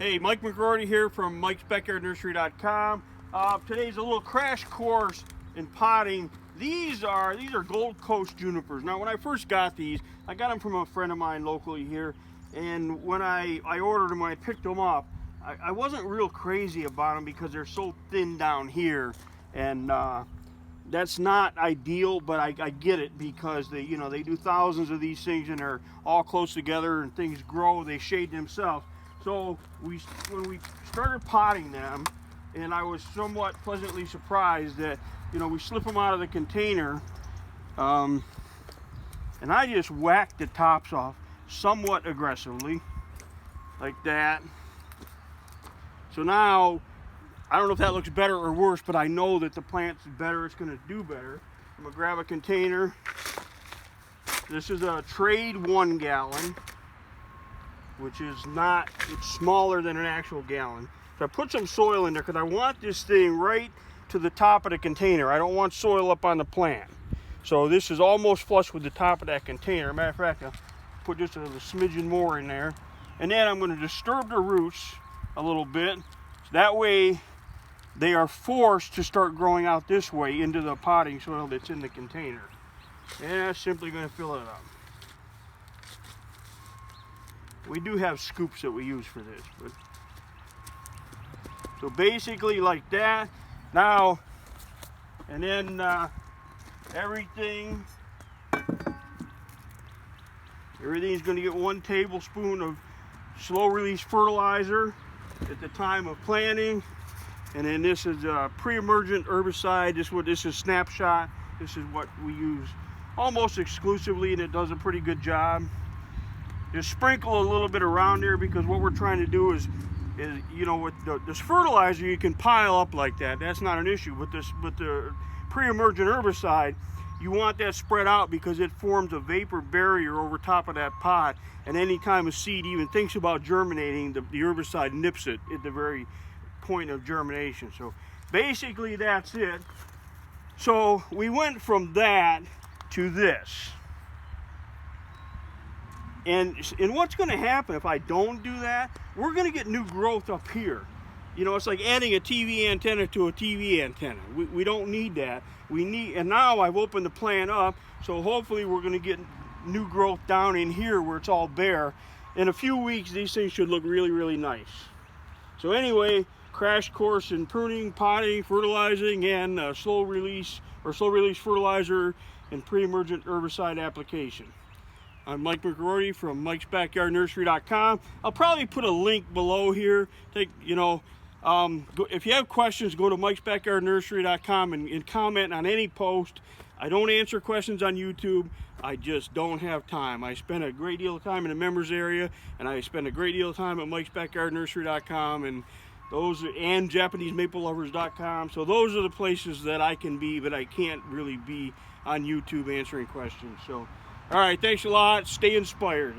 Hey, Mike McGroarty here from mikesbackyardnursery.com. Today's a little crash course in potting. These are Gold Coast junipers. Now, when I first got these, I got them from a friend of mine locally here, and when I ordered them, when I picked them up, I wasn't real crazy about them because they're so thin down here, and that's not ideal, but I get it because they do thousands of these things and they're all close together and things grow, they shade themselves. So when we started potting them, and I was somewhat pleasantly surprised that we slip them out of the container, and I just whacked the tops off somewhat aggressively like that. So now I don't know if that looks better or worse, but I know that the plant's better, it's going to do better. I'm going to grab a container. This is a trade 1 gallon, which is it's smaller than an actual gallon. So I put some soil in there because I want this thing right to the top of the container. I don't want soil up on the plant. So this is almost flush with the top of that container. Matter of fact, I'll put just a smidgen more in there. And then I'm going to disturb the roots a little bit. So that way they are forced to start growing out this way into the potting soil that's in the container. And I'm simply going to fill it up. We do have scoops that we use for this, but so basically like that. Now, and then everything's going to get 1 tablespoon of slow release fertilizer at the time of planting. And then this is a pre-emergent herbicide. This is Snapshot. This is what we use almost exclusively, and it does a pretty good job. Just sprinkle a little bit around there because what we're trying to do is with this fertilizer you can pile up like that. That's not an issue. With the pre-emergent herbicide, you want that spread out because it forms a vapor barrier over top of that pot, and any time a seed even thinks about germinating, the herbicide nips it at the very point of germination. So basically that's it. So we went from that to this. And what's going to happen if I don't do that? We're going to get new growth up here. It's like adding a TV antenna to a TV antenna. We don't need that. And now I've opened the plant up, so hopefully we're going to get new growth down in here where it's all bare. In a few weeks, these things should look really, really nice. So anyway, crash course in pruning, potting, fertilizing, and slow release fertilizer and pre-emergent herbicide application. I'm Mike McGroarty from mikesbackyardnursery.com. I'll probably put a link below here. If you have questions, go to mikesbackyardnursery.com and comment on any post. I don't answer questions on YouTube. I just don't have time. I spend a great deal of time in the members area, and I spend a great deal of time at mikesbackyardnursery.com and JapaneseMapleLovers.com. So those are the places that I can be, but I can't really be on YouTube answering questions. So all right, thanks a lot. Stay inspired.